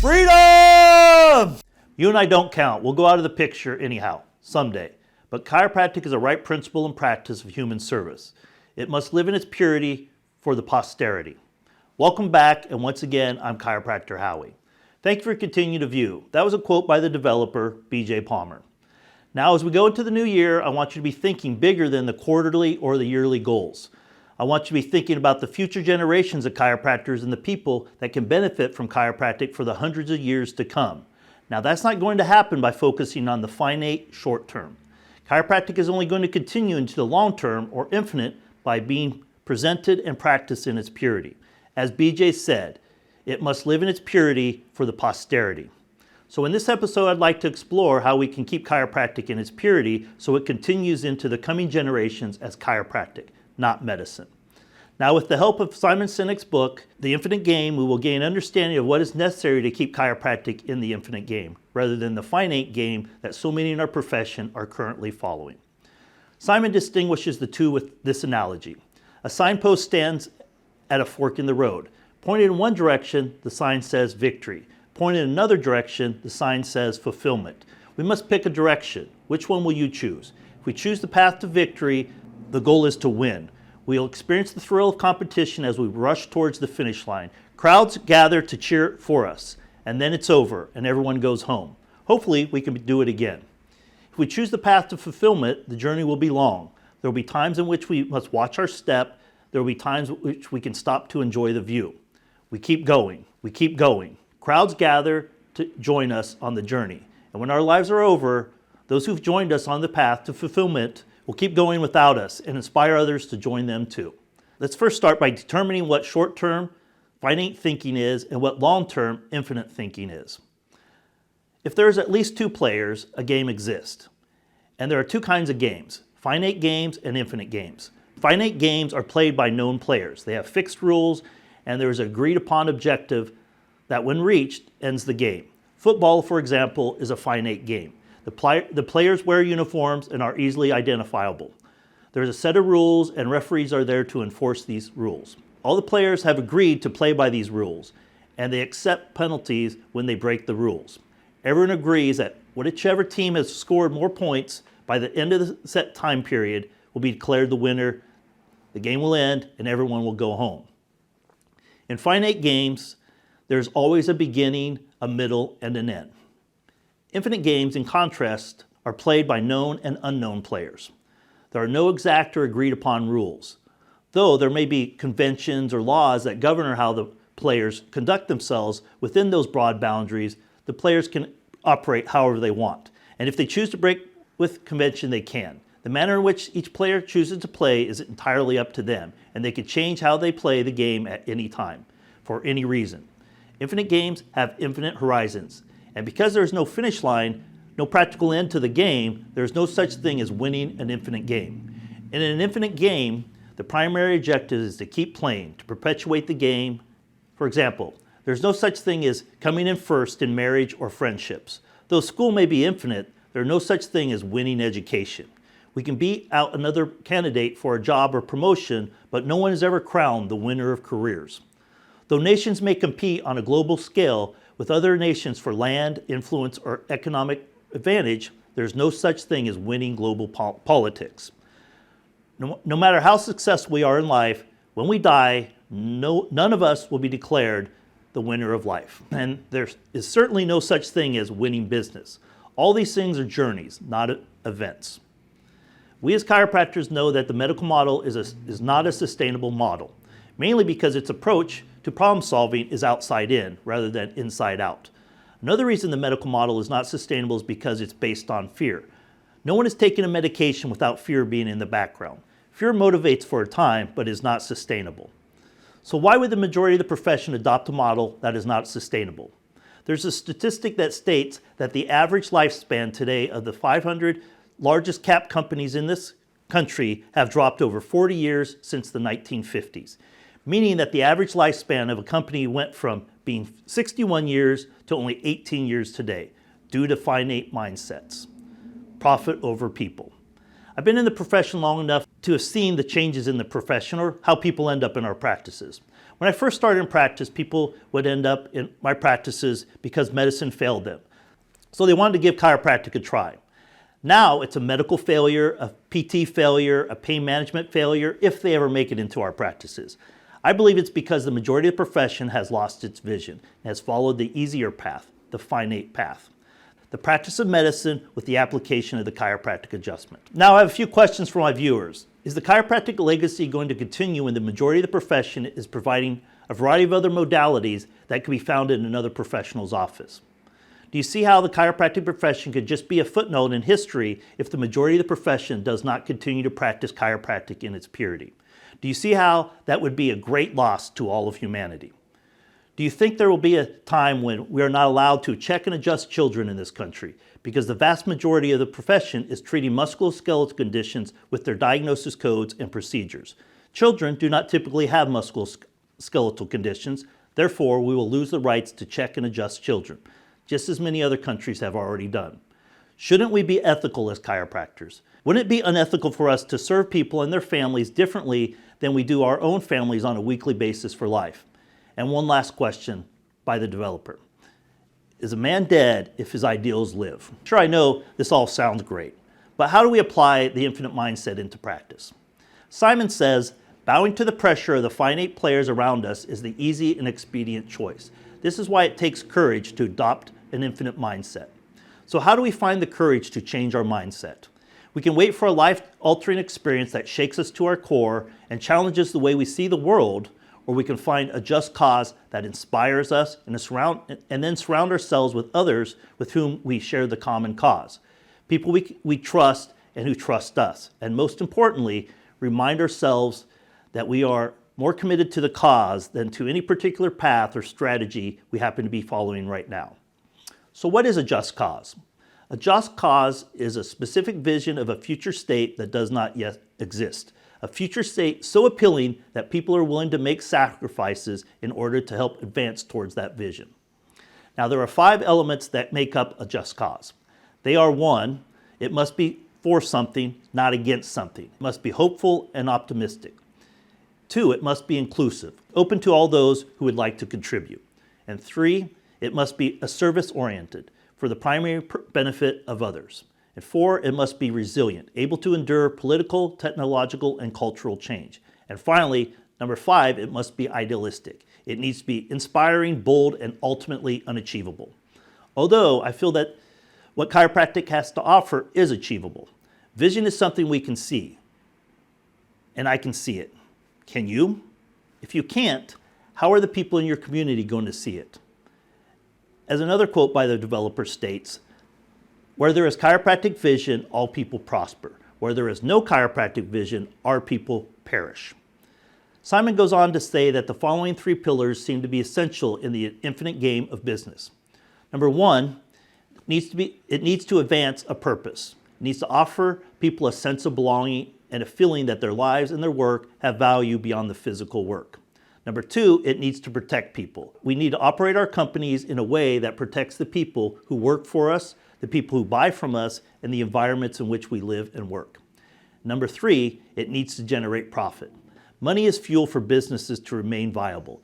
Freedom! You and I don't count. We'll go out of the picture anyhow, someday. But chiropractic is a right principle and practice of human service. It must live in its purity for the posterity. Welcome back, and once again, I'm Chiropractor Howie. Thank you for continuing to view. That was a quote by the developer, B.J. Palmer. Now, as we go into the new year, I want you to be thinking bigger than the quarterly or the yearly goals. I want you to be thinking about the future generations of chiropractors and the people that can benefit from chiropractic for the hundreds of years to come. Now, that's not going to happen by focusing on the finite short term. Chiropractic is only going to continue into the long term or infinite by being presented and practiced in its purity. As BJ said, it must live in its purity for the posterity. So in this episode, I'd like to explore how we can keep chiropractic in its purity so it continues into the coming generations as chiropractic, not medicine. Now, with the help of Simon Sinek's book, The Infinite Game, we will gain understanding of what is necessary to keep chiropractic in the infinite game, rather than the finite game that so many in our profession are currently following. Simon distinguishes the two with this analogy. A signpost stands at a fork in the road. Pointed in one direction, the sign says victory. Pointed in another direction, the sign says fulfillment. We must pick a direction. Which one will you choose? If we choose the path to victory, the goal is to win. We'll experience the thrill of competition as we rush towards the finish line. Crowds gather to cheer for us, and then it's over and everyone goes home. Hopefully, we can do it again. If we choose the path to fulfillment, the journey will be long. There will be times in which we must watch our step. There will be times in which we can stop to enjoy the view. We keep going. We keep going. Crowds gather to join us on the journey. And when our lives are over, those who've joined us on the path to fulfillment will keep going without us and inspire others to join them too. Let's first start by determining what short-term finite thinking is and what long-term infinite thinking is. If there's at least two players, a game exists. And there are two kinds of games, finite games and infinite games. Finite games are played by known players. They have fixed rules and there is an agreed upon objective that when reached ends the game. Football, for example, is a finite game. The players wear uniforms and are easily identifiable. There's a set of rules and referees are there to enforce these rules. All the players have agreed to play by these rules and they accept penalties when they break the rules. Everyone agrees that whichever team has scored more points by the end of the set time period will be declared the winner. The game will end and everyone will go home. In finite games, there's always a beginning, a middle, and an end. Infinite games, in contrast, are played by known and unknown players. There are no exact or agreed upon rules, though there may be conventions or laws that govern how the players conduct themselves. Within those broad boundaries, the players can operate however they want. And if they choose to break with convention, they can. The manner in which each player chooses to play is entirely up to them, and they can change how they play the game at any time, for any reason. Infinite games have infinite horizons, and because there is no finish line, no practical end to the game, there is no such thing as winning an infinite game. In an infinite game, the primary objective is to keep playing, to perpetuate the game. For example, there's no such thing as coming in first in marriage or friendships. Though school may be infinite, there is no such thing as winning education. We can beat out another candidate for a job or promotion, but no one is ever crowned the winner of careers. Though nations may compete on a global scale with other nations for land, influence, or economic advantage, there's no such thing as winning global politics. No matter how successful we are in life, when we die, none of us will be declared the winner of life. And there is certainly no such thing as winning business. All these things are journeys, not events. We as chiropractors know that the medical model is not a sustainable model, mainly because its approach to problem solving is outside in rather than inside out. Another reason the medical model is not sustainable is because it's based on fear. No one is taking a medication without fear being in the background. Fear motivates for a time, but is not sustainable. So why would the majority of the profession adopt a model that is not sustainable? There's a statistic that states that the average lifespan today of the 500 largest cap companies in this country have dropped over 40 years since the 1950s. Meaning that the average lifespan of a company went from being 61 years to only 18 years today due to finite mindsets. Profit over people. I've been in the profession long enough to have seen the changes in the profession or how people end up in our practices. When I first started in practice, people would end up in my practices because medicine failed them. So they wanted to give chiropractic a try. Now it's a medical failure, a PT failure, a pain management failure, if they ever make it into our practices. I believe it's because the majority of the profession has lost its vision and has followed the easier path, the finite path. The practice of medicine with the application of the chiropractic adjustment. Now I have a few questions for my viewers. Is the chiropractic legacy going to continue when the majority of the profession is providing a variety of other modalities that can be found in another professional's office? Do you see how the chiropractic profession could just be a footnote in history if the majority of the profession does not continue to practice chiropractic in its purity? Do you see how that would be a great loss to all of humanity? Do you think there will be a time when we are not allowed to check and adjust children in this country because the vast majority of the profession is treating musculoskeletal conditions with their diagnosis codes and procedures? Children do not typically have musculoskeletal conditions, therefore we will lose the rights to check and adjust children, just as many other countries have already done. Shouldn't we be ethical as chiropractors? Wouldn't it be unethical for us to serve people and their families differently than we do our own families on a weekly basis for life? And one last question by the developer. Is a man dead if his ideals live? Sure, I know this all sounds great, but how do we apply the infinite mindset into practice? Simon says, bowing to the pressure of the finite players around us is the easy and expedient choice. This is why it takes courage to adopt an infinite mindset. So how do we find the courage to change our mindset? We can wait for a life-altering experience that shakes us to our core and challenges the way we see the world, or we can find a just cause that inspires us and then surround ourselves with others with whom we share the common cause. People we trust and who trust us. And most importantly, remind ourselves that we are more committed to the cause than to any particular path or strategy we happen to be following right now. So what is a just cause? A just cause is a specific vision of a future state that does not yet exist. A future state so appealing that people are willing to make sacrifices in order to help advance towards that vision. Now there are 5 elements that make up a just cause. They are: 1, it must be for something, not against something. It must be hopeful and optimistic. 2, it must be inclusive, open to all those who would like to contribute. And 3, it must be a service-oriented, for the primary benefit of others. And 4, it must be resilient, able to endure political, technological, and cultural change. And finally, number 5, it must be idealistic. It needs to be inspiring, bold, and ultimately unachievable. Although I feel that what chiropractic has to offer is achievable. Vision is something we can see, and I can see it. Can you? If you can't, how are the people in your community going to see it? As another quote by the developer states, where there is chiropractic vision, all people prosper. Where there is no chiropractic vision, our people perish. Simon goes on to say that the following 3 pillars seem to be essential in the infinite game of business. Number 1, it needs to advance a purpose. It needs to offer people a sense of belonging and a feeling that their lives and their work have value beyond the physical work. Number 2, it needs to protect people. We need to operate our companies in a way that protects the people who work for us, the people who buy from us, and the environments in which we live and work. Number 3, it needs to generate profit. Money is fuel for businesses to remain viable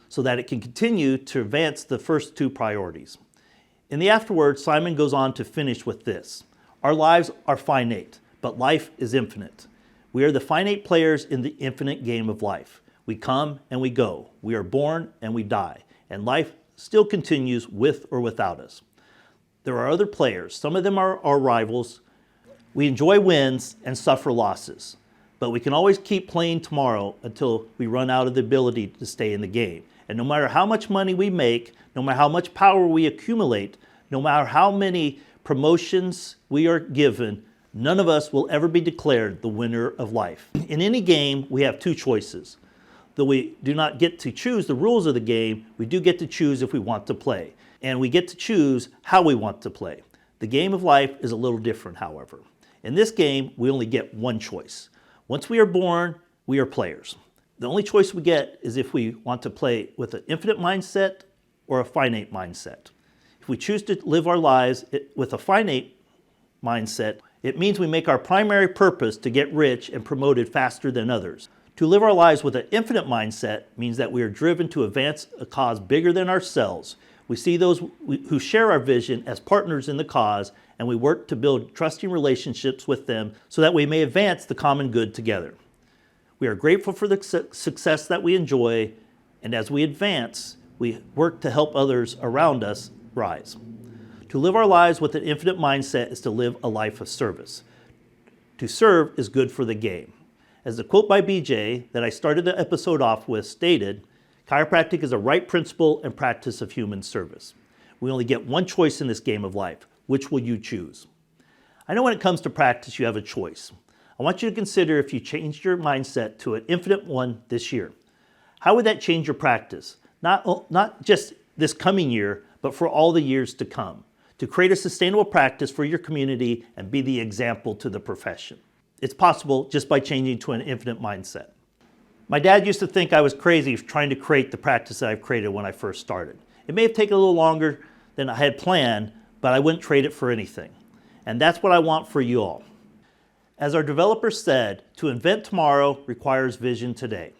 so that it can continue to advance the first 2 priorities. In the afterword, Simon goes on to finish with this. Our lives are finite, but life is infinite. We are the finite players in the infinite game of life. We come and we go. We are born and we die. And life still continues with or without us. There are other players. Some of them are our rivals. We enjoy wins and suffer losses. But we can always keep playing tomorrow until we run out of the ability to stay in the game. And no matter how much money we make, no matter how much power we accumulate, no matter how many promotions we are given, none of us will ever be declared the winner of life. In any game, we have 2 choices. Though we do not get to choose the rules of the game, we do get to choose if we want to play. And we get to choose how we want to play. The game of life is a little different, however. In this game, we only get one choice. Once we are born, we are players. The only choice we get is if we want to play with an infinite mindset or a finite mindset. If we choose to live our lives with a finite mindset, it means we make our primary purpose to get rich and promoted faster than others, To live our lives with an infinite mindset means that we are driven to advance a cause bigger than ourselves. We see those who share our vision as partners in the cause, and we work to build trusting relationships with them so that we may advance the common good together. We are grateful for the success that we enjoy, and as we advance, we work to help others around us rise. To live our lives with an infinite mindset is to live a life of service. To serve is good for the game. As the quote by BJ that I started the episode off with stated, chiropractic is a right principle and practice of human service. We only get one choice in this game of life. Which will you choose? I know when it comes to practice, you have a choice. I want you to consider if you changed your mindset to an infinite one this year. How would that change your practice? Not just this coming year, but for all the years to come, to create a sustainable practice for your community and be the example to the profession. It's possible just by changing to an infinite mindset. My dad used to think I was crazy trying to create the practice that I've created when I first started. It may have taken a little longer than I had planned, but I wouldn't trade it for anything. And that's what I want for you all. As our developer said, to invent tomorrow requires vision today.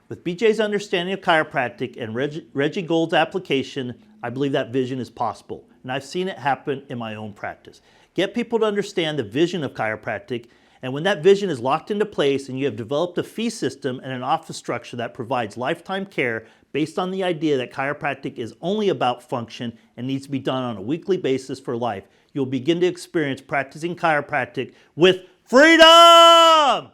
With BJ's understanding of chiropractic and Reggie Gold's application, I believe that vision is possible. And I've seen it happen in my own practice. Get people to understand the vision of chiropractic, and when that vision is locked into place and you have developed a fee system and an office structure that provides lifetime care based on the idea that chiropractic is only about function and needs to be done on a weekly basis for life, you'll begin to experience practicing chiropractic with freedom!